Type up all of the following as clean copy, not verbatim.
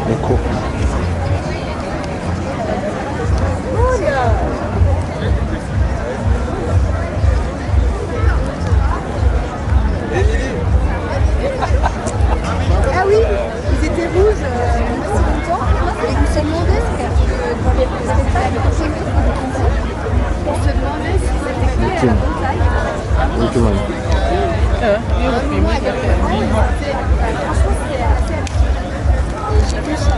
Écho. Ah oui, ils étaient rouges il y a si longtemps et ils se demandaient dans les spectacles on se demandait si c'était fait à la bonne taille. Muito mais. Franchement, c'était assez. J'ai vu ça.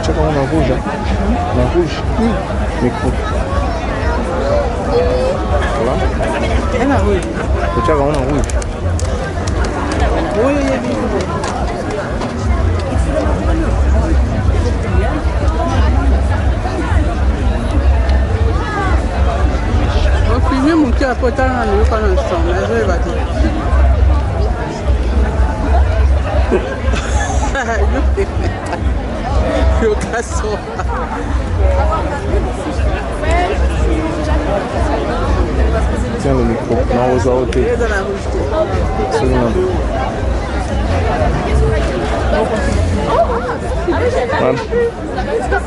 Tu as quand même un rouge, hein? Un rouge? Oui. Micro. Voilà. Elle a rouge. Tu as quand même un rouge. Oui, oui. Filmer mon cœur potal dans le pas l'instant, mais je vais battre. Le casson. Tiens le micro. Non, aux autres. Et dans la rouge. C'est bon.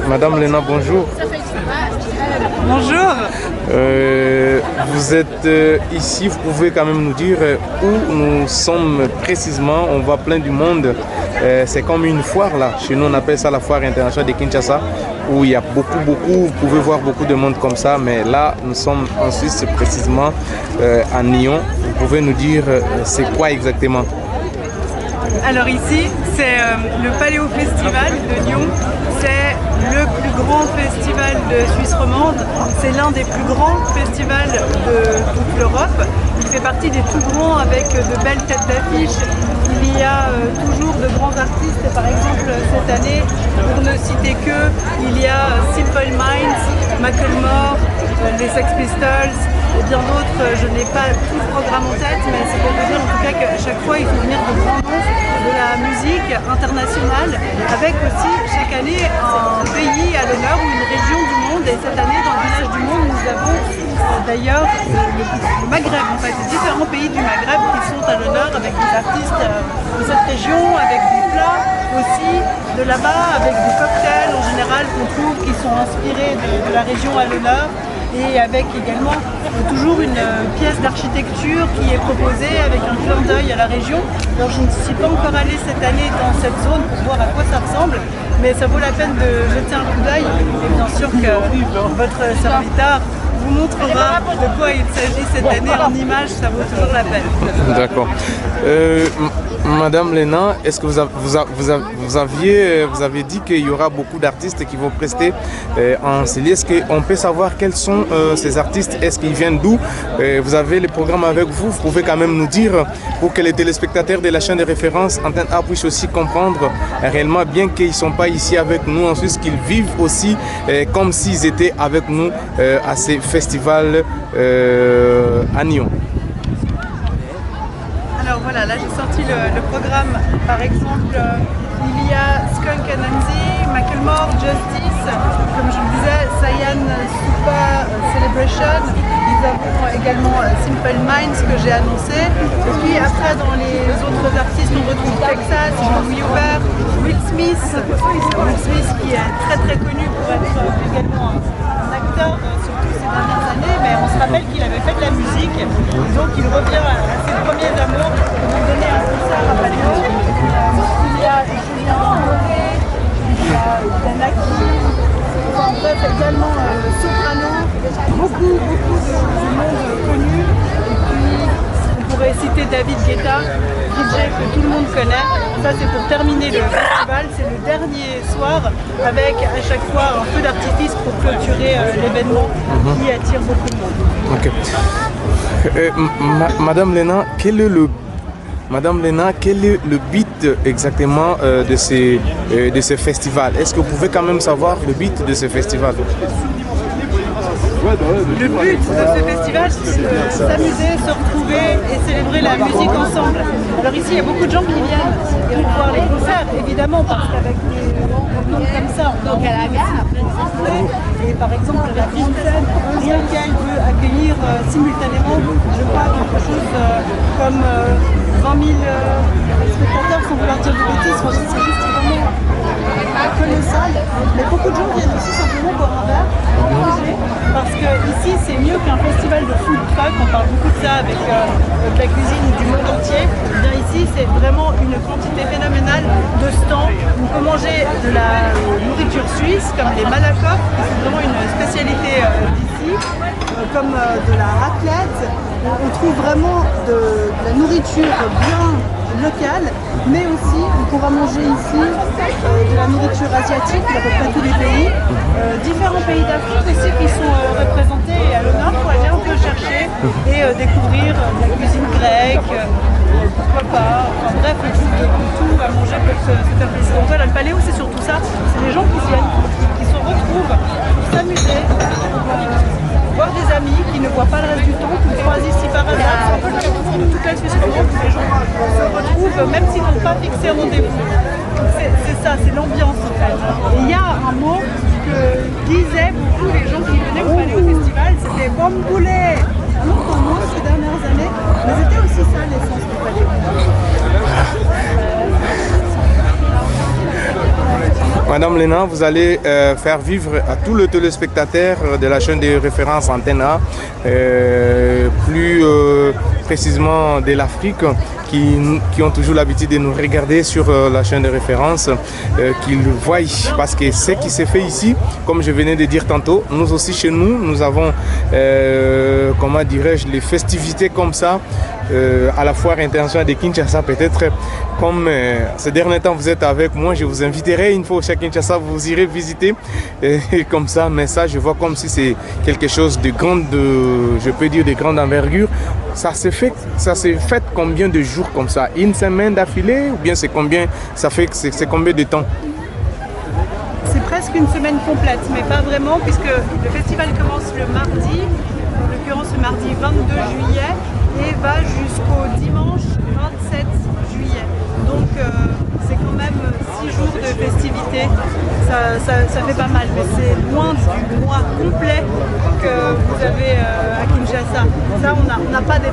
Madame Léna, bonjour. Bonjour. Vous êtes ici, vous pouvez quand même nous dire où nous sommes précisément. On voit plein du monde. C'est comme une foire là. Chez nous, on appelle ça la foire internationale de Kinshasa, où il y a beaucoup, vous pouvez voir beaucoup de monde comme ça. Mais là, nous sommes en Suisse, précisément à Nyon. Vous pouvez nous dire c'est quoi exactement? Alors ici, c'est le Paléo Festival de Nyon. C'est le plus grand festival de Suisse romande. C'est l'un des plus grands festivals de toute l'Europe. Il fait partie des tout grands avec de belles têtes d'affiche. Il y a toujours de grands artistes. Par exemple, cette année, pour ne citer que, il y a Simple Minds, Macklemore, les Sex Pistols et bien d'autres. Je n'ai pas tout le programme en tête, mais c'est pour vous dire en tout cas qu'à chaque fois, il faut venir de grands noms de la musique internationale, avec aussi chaque année un pays à l'honneur ou une région du monde. Et cette année, dans le village du monde, nous avons d'ailleurs le Maghreb, en fait, différents pays du Maghreb qui sont à l'honneur avec des artistes de cette région, avec des plats aussi de là-bas, avec des cocktails en général qu'on trouve qui sont inspirés de la région à l'honneur. Et avec également toujours une pièce d'architecture qui est proposée avec un clin d'œil à la région. Alors je ne suis pas encore allée cette année dans cette zone pour voir à quoi ça ressemble, mais ça vaut la peine de jeter un coup d'œil. Et bien sûr que votre serviteur vous montrera de quoi il s'agit cette année en images, ça vaut toujours la peine. D'accord. Madame Léna, est-ce que vous aviez dit qu'il y aura beaucoup d'artistes qui vont prester en CELI? Est-ce qu'on peut savoir quels sont ces artistes? Est-ce qu'ils viennent d'où? Vous avez les programmes avec vous? Vous pouvez quand même nous dire pour que les téléspectateurs de la chaîne de référence Antenne A puissent aussi comprendre réellement, bien qu'ils ne sont pas ici avec nous en Suisse, qu'ils vivent aussi comme s'ils étaient avec nous à ces festivals à Nyon. Alors voilà, là j'ai sorti le programme. Par exemple, il y a Skunk Anansi, Macklemore, Justice, comme je le disais, Sayan Supa Celebration. Nous avons également Simple Minds que j'ai annoncé. Et puis après, dans les autres artistes, on retrouve Texas, Louis Hubert, Will Smith. Will Smith qui est très très connu pour être également un acteur, surtout ces dernières années, mais on se rappelle qu'il avait fait de la musique. Donc il revient à ses premiers amours pour nous donner un concert à Paléo. Il y a Julien Monet, il y a Danaki. Enfin bref, également soprano, beaucoup de monde connu. Et puis on pourrait citer David Guetta, DJ que tout le monde connaît. Ça c'est pour terminer le festival, c'est le dernier soir avec à chaque fois un feu d'artifice pour clôturer l'événement qui attire beaucoup de monde. Ok. Madame Lena, quel est le but exactement de ce festival? Est-ce que vous pouvez quand même savoir le but de ce festival? Le but de ce festival, c'est de s'amuser, se retrouver et célébrer la musique ensemble. Alors ici, il y a beaucoup de gens qui viennent pour voir les concerts, évidemment, parce qu'avec des noms comme ça, on a envie aussi de. Et par exemple, la grande scène, rien qu'elle veut accueillir simultanément, je crois, quelque chose comme 20 000 spectateurs, sans vouloir dire de bêtises. Enfin, c'est juste vraiment colossal. Mais beaucoup de gens viennent aussi simplement boire un verre, manger, parce que ici c'est mieux qu'un festival de food truck. On parle beaucoup de ça avec de la cuisine du monde entier. Et bien ici c'est vraiment une quantité phénoménale de stands. On peut manger de la nourriture suisse comme les malakoff, c'est vraiment une spécialité d'ici, comme de la raclette. On trouve vraiment de la nourriture bien locale, mais aussi on pourra manger ici de la nourriture asiatique d'à peu près tous les pays, différents pays d'Afrique aussi qui sont représentés et à l'honneur pour aller un peu chercher et découvrir la cuisine grecque, pourquoi pas, enfin bref, on trouve tout à manger pour se faire plaisir. Donc voilà, le paléo c'est surtout ça, c'est les gens qui viennent, qui se retrouvent pour s'amuser, voir des amis qui ne voient pas le reste du temps, qui croisent ici par hasard. C'est un peu le cas de toute la Suisse romande où les gens se retrouvent même s'ils n'ont pas fixé rendez-vous. C'est ça, c'est l'ambiance en fait. Et il y a un mot que disaient beaucoup les gens qui venaient au Paléo Festival, c'était bamboulé. Un autre mot ces dernières années, mais c'était aussi ça l'essence du Paléo. Madame Lena, vous allez faire vivre à tous les téléspectateurs de la chaîne de référence Antenne A, plus précisément de l'Afrique, qui ont toujours l'habitude de nous regarder sur la chaîne de référence, qu'ils voient, parce que ce qui s'est fait ici, comme je venais de dire tantôt, nous aussi chez nous, nous avons, comment dirais-je, les festivités comme ça, à la foire internationale de Kinshasa, peut-être comme ces derniers temps vous êtes avec moi, je vous inviterai une fois chez Kinshasa, vous irez visiter, et comme ça, mais ça je vois comme si c'est quelque chose de grande, je peux dire de grande envergure. Ça s'est fait combien de jours comme ça? Une semaine d'affilée ou bien c'est combien? Ça fait c'est combien de temps? C'est presque une semaine complète, mais pas vraiment, puisque le festival commence le mardi, en l'occurrence le mardi 22 juillet, et va jusqu'au dimanche 27 juillet. Donc c'est quand même 6 jours de festivités, ça fait pas mal, mais c'est loin du mois complet que vous avez à Kinshasa. Ça, on n'a pas des